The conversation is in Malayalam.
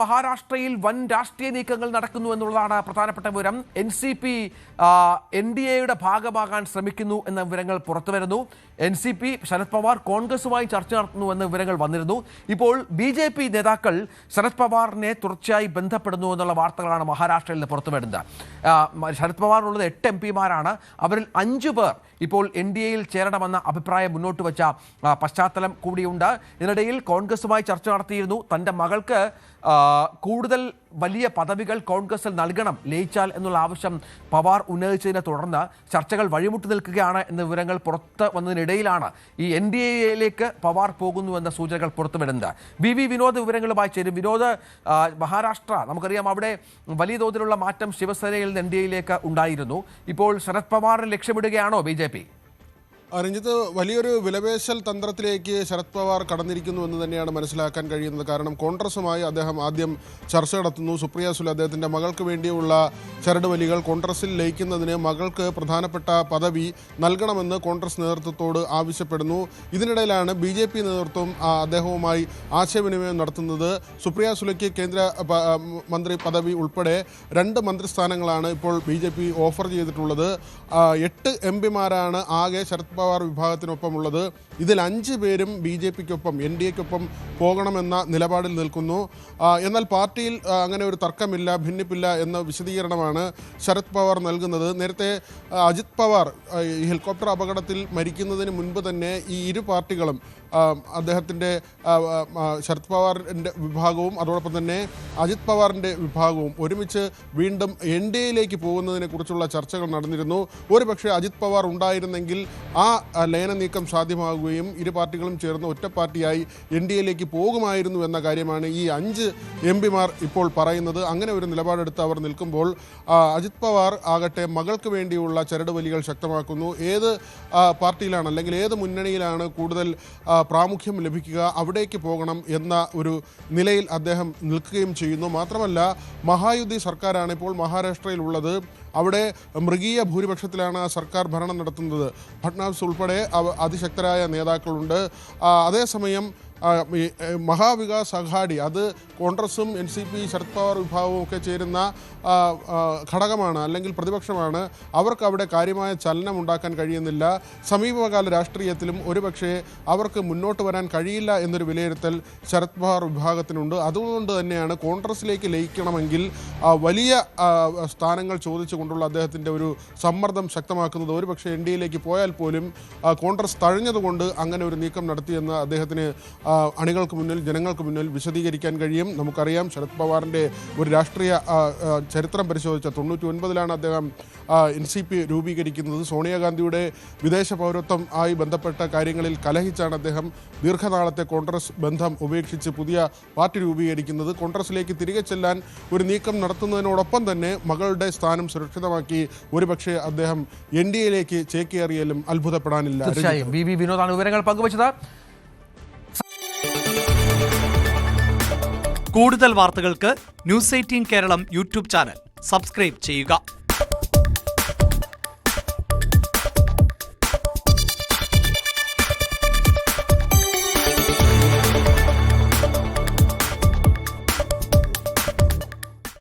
മഹാരാഷ്ട്രയിൽ വൻ രാഷ്ട്രീയ നീക്കങ്ങൾ നടക്കുന്നു എന്നുള്ളതാണ് പ്രധാനപ്പെട്ട വിവരം. NCP NDAയുടെ ഭാഗമാകാൻ ശ്രമിക്കുന്നു എന്ന വിവരങ്ങൾ പുറത്തുവരുന്നു. NCP ശരത് പവാർ കോൺഗ്രസുമായി ചർച്ച നടത്തുന്നു എന്ന വിവരങ്ങൾ വന്നിരുന്നു. ഇപ്പോൾ BJP നേതാക്കൾ ശരത് പവാറിനെ തുടർച്ചയായി ബന്ധപ്പെടുന്നു എന്നുള്ള വാർത്തകളാണ് മഹാരാഷ്ട്രയിൽ നിന്ന് പുറത്തുവരുന്നത്. ശരത് പവാറിനുള്ളത് 8 MP-മാരാണ്. അവരിൽ 5 പേർ ഇപ്പോൾ NDAയിൽ ചേരണമെന്ന അഭിപ്രായം മുന്നോട്ട് വെച്ച പശ്ചാത്തലം കൂടിയുണ്ട്. ഇതിനിടയിൽ കോൺഗ്രസുമായി ചർച്ച നടത്തിയിരുന്നു. തൻ്റെ മകൾക്ക് കൂടുതൽ വലിയ പദവികൾ കോൺഗ്രസിൽ നൽകണം ലയിച്ചാൽ എന്നുള്ള ആവശ്യം പവാർ ഉന്നയിച്ചതിനെ തുടർന്ന് ചർച്ചകൾ വഴിമുട്ടി നിൽക്കുകയാണ് എന്ന വിവരങ്ങൾ പുറത്ത് വന്നതിനിടയിലാണ് ഈ NDAയിലേക്ക് പവാർ പോകുന്നുവെന്ന സൂചനകൾ പുറത്തുവിടുന്നത്. VV വിനോദ് വിവരങ്ങളുമായി ചേരും. വിനോദ്, മഹാരാഷ്ട്ര നമുക്കറിയാം, അവിടെ വലിയ തോതിലുള്ള മാറ്റം ശിവസേനയിൽ നിന്ന് NDAയിലേക്ക് ഉണ്ടായിരുന്നു. ഇപ്പോൾ ശരത് പവാറിനെ ലക്ഷ്യമിടുകയാണോ BJP? രഞ്ജിത്ത്, വലിയൊരു വിലപേശൽ തന്ത്രത്തിലേക്ക് ശരത് പവാർ കടന്നിരിക്കുന്നു എന്ന് തന്നെയാണ് മനസ്സിലാക്കാൻ കഴിയുന്നത്. കാരണം കോൺഗ്രസുമായി അദ്ദേഹം ആദ്യം ചർച്ച നടത്തുന്നു. സുപ്രിയ സുലെ അദ്ദേഹത്തിൻ്റെ മകൾക്ക് വേണ്ടിയുള്ള ചരടുവലികൾ കോൺഗ്രസിൽ ലയിക്കുന്നതിന് മകൾക്ക് പ്രധാനപ്പെട്ട പദവി നൽകണമെന്ന് കോൺഗ്രസ് നേതൃത്വത്തോട് ആവശ്യപ്പെടുന്നു. ഇതിനിടയിലാണ് BJP നേതൃത്വം അദ്ദേഹവുമായി ആശയവിനിമയം നടത്തുന്നത്. സുപ്രിയ സുലെക്ക് കേന്ദ്ര മന്ത്രി പദവി ഉൾപ്പെടെ 2 മന്ത്രിസ്ഥാനങ്ങളാണ് ഇപ്പോൾ BJP ഓഫർ ചെയ്തിട്ടുള്ളത്. 8 MP-മാരാണ് ആകെ ശരത് പവാർ വിഭാഗത്തിനൊപ്പമുള്ളത്. ഇതിൽ 5 പേരും BJPക്കൊപ്പം NDAക്കൊപ്പം പോകണമെന്ന നിലപാടിൽ നിൽക്കുന്നു. എന്നാൽ പാർട്ടിയിൽ അങ്ങനെ ഒരു തർക്കമില്ല, ഭിന്നിപ്പില്ല എന്ന വിശദീകരണമാണ് ശരത് പവാർ നൽകുന്നത്. നേരത്തെ അജിത് പവാർ ഹെലികോപ്റ്റർ അപകടത്തിൽ മരിക്കുന്നതിന് മുൻപ് തന്നെ ഈ ഇരു പാർട്ടികളും അദ്ദേഹത്തിൻ്റെ ശരത് പവാറിൻ്റെ വിഭാഗവും അതോടൊപ്പം തന്നെ അജിത് പവാറിൻ്റെ വിഭാഗവും ഒരുമിച്ച് വീണ്ടും NDAയിലേക്ക് പോകുന്നതിനെക്കുറിച്ചുള്ള ചർച്ചകൾ നടന്നിരുന്നു. ഒരുപക്ഷെ അജിത് പവാർ ഉണ്ടായിരുന്നെങ്കിൽ ആ ലയന നീക്കം സാധ്യമാകുകയും ഇരു പാർട്ടികളും ചേർന്ന് ഒറ്റ പാർട്ടിയായി NDAയിലേക്ക് പോകുമായിരുന്നു എന്ന കാര്യമാണ് ഈ 5 MP-മാർ ഇപ്പോൾ പറയുന്നത്. അങ്ങനെ ഒരു നിലപാടെടുത്ത് അവർ നിൽക്കുമ്പോൾ അജിത് പവാർ ആകട്ടെ മകൾക്ക് വേണ്ടിയുള്ള ചരടുവലികൾ ശക്തമാക്കുന്നു. ഏത് പാർട്ടിയിലാണ് അല്ലെങ്കിൽ ഏത് മുന്നണിയിലാണ് കൂടുതൽ പ്രാമുഖ്യം ലഭിക്കുക, അവിടേക്ക് പോകണം എന്ന ഒരു നിലയിൽ അദ്ദേഹം നിൽക്കുകയും ചെയ്യുന്നു. മാത്രമല്ല, മഹായുതി സർക്കാരാണ് ഇപ്പോൾ മഹാരാഷ്ട്രയിലുള്ളത്. അവിടെ മൃഗീയ ഭൂരിപക്ഷത്തിലാണ് സർക്കാർ ഭരണം നടത്തുന്നത്. ഫട്നാവിസ് ഉൾപ്പെടെ അതിശക്തരായ നേതാക്കളുണ്ട്. അതേസമയം മഹാവികാസ് അഘാടി, അത് കോൺഗ്രസും NCP ശരത് പവാർ വിഭാഗവും ഒക്കെ ചേരുന്ന ഘടകമാണ് അല്ലെങ്കിൽ പ്രതിപക്ഷമാണ്. അവർക്ക് അവിടെ കാര്യമായ ചലനം ഉണ്ടാക്കാൻ കഴിയുന്നില്ല. സമീപകാല രാഷ്ട്രീയത്തിലും ഒരുപക്ഷെ അവർക്ക് മുന്നോട്ട് വരാൻ കഴിയില്ല എന്നൊരു വിലയിരുത്തൽ ശരത് പവാർ വിഭാഗത്തിനുണ്ട്. അതുകൊണ്ട് തന്നെയാണ് കോൺഗ്രസിലേക്ക് ലയിക്കണമെങ്കിൽ വലിയ സ്ഥാനങ്ങൾ ചോദിച്ചുകൊണ്ടുള്ള അദ്ദേഹത്തിൻ്റെ ഒരു സമ്മർദ്ദം ശക്തമാക്കുന്നത്. ഒരുപക്ഷെ NDAയിലേക്ക് പോയാൽ പോലും കോൺഗ്രസ് തഴഞ്ഞതുകൊണ്ട് അങ്ങനെ ഒരു നീക്കം നടത്തിയെന്ന് അദ്ദേഹത്തിന് അണികൾക്ക് മുന്നിൽ, ജനങ്ങൾക്ക് മുന്നിൽ വിശദീകരിക്കാൻ കഴിയും. നമുക്കറിയാം, ശരത് പവാറിൻ്റെ ഒരു രാഷ്ട്രീയ ചരിത്രം പരിശോധിച്ച 99-ലാണ് അദ്ദേഹം NCP രൂപീകരിക്കുന്നത്. സോണിയാഗാന്ധിയുടെ വിദേശ പൗരത്വം ആയി ബന്ധപ്പെട്ട കാര്യങ്ങളിൽ കലഹിച്ചാണ് അദ്ദേഹം ദീർഘനാളത്തെ കോൺഗ്രസ് ബന്ധം ഉപേക്ഷിച്ച് പുതിയ പാർട്ടി രൂപീകരിക്കുന്നത്. കോൺഗ്രസിലേക്ക് തിരികെ ചെല്ലാൻ ഒരു നീക്കം നടത്തുന്നതിനോടൊപ്പം തന്നെ മകളുടെ സ്ഥാനം സുരക്ഷിതമാക്കി ഒരുപക്ഷെ അദ്ദേഹം NDAയിലേക്ക് ചേക്കേറിയാലും അത്ഭുതപ്പെടാനില്ല. VV വിനോദാണ് വിവരങ്ങൾ പങ്കുവച്ചത്. കൂടുതൽ വാർത്തകൾക്ക് News 18 Keralam YouTube channel subscribe ചെയ്യുക.